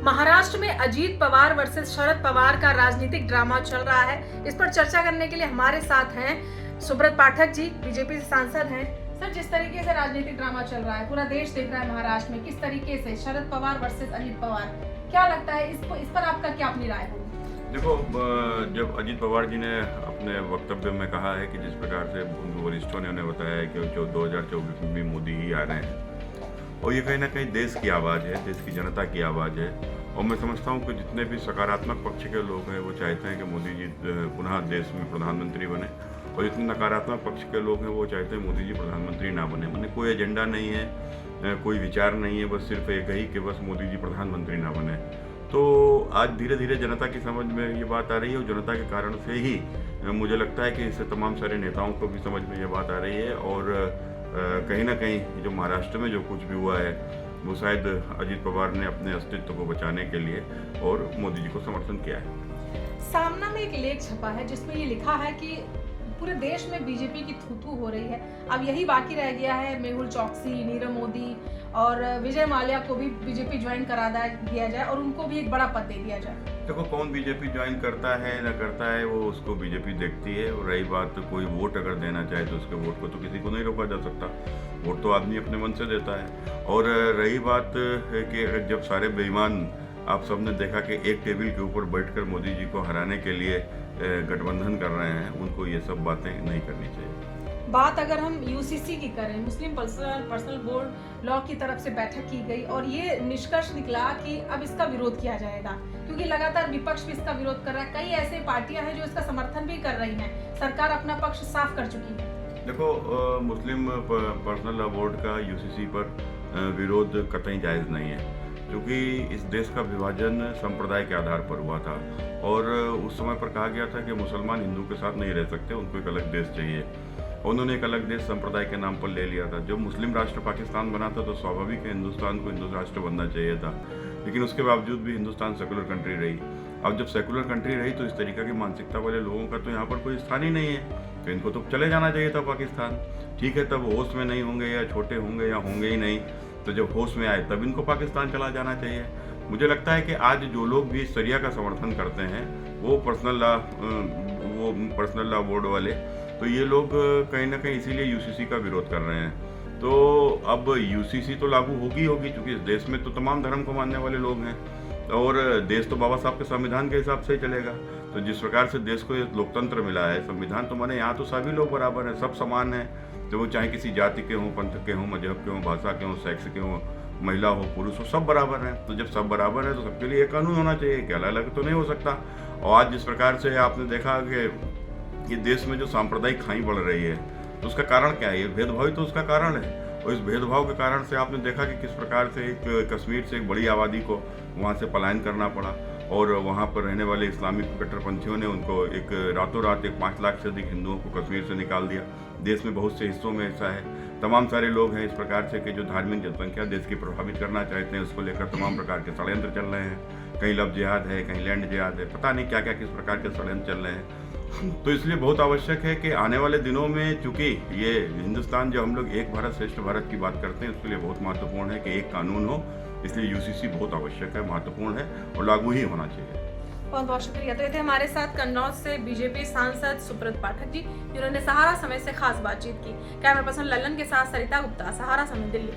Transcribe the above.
महाराष्ट्र में अजीत पवार वर्सेस शरद पवार का राजनीतिक ड्रामा चल रहा है। इस पर चर्चा करने के लिए हमारे साथ हैं सुब्रत पाठक जी, बीजेपी से सांसद हैं। सर, जिस तरीके से राजनीतिक ड्रामा चल रहा है, पूरा देश देख रहा है महाराष्ट्र में, किस तरीके से शरद पवार वर्सेस अजीत पवार, क्या लगता है इस पर आपका क्या अपनी राय होगी? देखो, जब अजीत पवार जी ने अपने वक्तव्य में कहा है कि जिस प्रकार से वरिष्ठों ने उन्हें बताया है कि जो 2024 में भी मोदी ही आ रहे हैं, और ये कहीं ना कहीं देश की आवाज़ है, देश की जनता की आवाज़ है। और मैं समझता हूँ कि जितने भी सकारात्मक पक्ष के लोग हैं वो चाहते हैं कि मोदी जी पुनः देश में प्रधानमंत्री बने, और जितने नकारात्मक पक्ष के लोग हैं वो चाहते हैं मोदी जी प्रधानमंत्री ना बने। मैंने कोई एजेंडा नहीं है, कोई विचार नहीं है, बस सिर्फ एक ही कि बस मोदी जी प्रधानमंत्री ना बने। तो आज धीरे धीरे जनता की समझ में ये बात आ रही है, और जनता के कारण से ही मुझे लगता है कि इससे तमाम सारे नेताओं को भी समझ में ये बात आ रही है। और कहीं ना कहीं जो महाराष्ट्र में जो कुछ भी हुआ है वो शायद अजीत पवार ने अपने अस्तित्व को बचाने के लिए और मोदी जी को समर्थन किया है। सामना में एक लेख छपा है जिसमें ये लिखा है कि पूरे देश में बीजेपी की थू-थू हो रही है। अब यही बाकी रह गया है मेहुल चौकसी, नीरव मोदी और विजय माल्या को भी बीजेपी ज्वाइन करा दिया जाए और उनको भी एक बड़ा पद दे दिया जाए। देखो, कौन बीजेपी ज्वाइन करता है ना करता है वो उसको बीजेपी देखती है। और रही बात कोई वोट अगर देना चाहे तो उसके वोट को तो किसी को नहीं रोका जा सकता, वोट तो आदमी अपने मन से देता है। और रही बात है कि जब सारे बेईमान, आप सबने देखा कि एक टेबल के ऊपर बैठकर मोदी जी को हराने के लिए गठबंधन कर रहे हैं, उनको ये सब बातें नहीं करनी चाहिए। बात अगर हम यूसीसी की करें, मुस्लिम पर्सनल बोर्ड लॉ की तरफ से बैठक की गई और ये निष्कर्ष निकला कि अब इसका विरोध किया जाएगा, क्योंकि लगातार विपक्ष भी इसका विरोध कर रहा है। कई ऐसे पार्टियां हैं जो इसका समर्थन भी कर रही हैं, सरकार अपना पक्ष साफ कर चुकी है। देखो, मुस्लिम पर्सनल लॉ बोर्ड का यूसीसी पर विरोध कतई जायज़ नहीं है, क्योंकि इस देश का विभाजन संप्रदाय के आधार पर हुआ था। और उस समय पर कहा गया था कि मुसलमान हिंदू के साथ नहीं रह सकते, उनको एक अलग देश चाहिए। उन्होंने एक अलग देश संप्रदाय के नाम पर ले लिया था। जब मुस्लिम राष्ट्र पाकिस्तान बना था तो स्वाभाविक है हिंदुस्तान को हिंदू राष्ट्र बनना चाहिए था, लेकिन उसके बावजूद भी हिंदुस्तान सेकुलर कंट्री रही। अब जब सेकुलर कंट्री रही तो इस तरीके की मानसिकता वाले लोगों का तो यहाँ पर कोई स्थान ही नहीं है, तो इनको तो चले जाना चाहिए था पाकिस्तान। ठीक है, तब होश में नहीं होंगे या छोटे होंगे या होंगे ही नहीं, तो जब होश में आए तब इनको पाकिस्तान चला जाना चाहिए। मुझे लगता है कि आज जो लोग भी शरिया का समर्थन करते हैं वो पर्सनल लॉ बोर्ड वाले, तो ये लोग कहीं ना कहीं इसीलिए यूसीसी का विरोध कर रहे हैं। तो अब यूसीसी तो लागू होगी, क्योंकि इस देश में तो तमाम धर्म को मानने वाले लोग हैं, और देश तो बाबा साहब के संविधान के हिसाब से ही चलेगा। तो जिस प्रकार से देश को लोकतंत्र मिला है, संविधान तो माने यहाँ तो सभी लोग बराबर हैं, सब समान हैं। तो वो चाहे किसी जाति के हों, पंथ के हों, मजहब के हों, भाषा के हों, सेक्स के हों, महिला हो, पुरुष हो, सब बराबर हैं। तो जब सब बराबर है तो सबके लिए एक कानून होना चाहिए, कि अलग अलग तो नहीं हो सकता। और आज जिस प्रकार से आपने देखा कि ये देश में जो सांप्रदायिक खाई बढ़ रही है, तो उसका कारण क्या है? ये भेदभाव ही तो उसका कारण है। और इस भेदभाव के कारण से आपने देखा कि किस प्रकार से एक कश्मीर से एक बड़ी आबादी को वहाँ से पलायन करना पड़ा, और वहाँ पर रहने वाले इस्लामिक कट्टरपंथियों ने उनको एक रातों रात 5 लाख से अधिक हिंदुओं को कश्मीर से निकाल दिया। देश में बहुत से हिस्सों में ऐसा है। तमाम सारे लोग हैं इस प्रकार से कि जो धार्मिक जनसंख्या देश की प्रभावित करना चाहते हैं, उसको लेकर तमाम प्रकार के षड्यंत्र चल रहे हैं। कहीं लव जिहाद है, कहीं लैंड जिहाद है, पता नहीं क्या क्या किस प्रकार के षड्यंत्र चल रहे हैं। तो इसलिए बहुत आवश्यक है कि आने वाले दिनों में, चूँकि ये हिंदुस्तान जो हम लोग एक भारत श्रेष्ठ भारत की बात करते हैं, उसके लिए बहुत महत्वपूर्ण है कि एक कानून हो। इसलिए यूसीसी बहुत आवश्यक है, महत्वपूर्ण है और लागू ही होना चाहिए। बहुत बहुत शुक्रिया। तो ये थे हमारे साथ कन्नौज से बीजेपी सांसद सुब्रत पाठक जी, जिन्होंने सहारा समय से खास बातचीत की। कैमरा पर्सन लल्लन के साथ सरिता गुप्ता, सहारा समय, दिल्ली।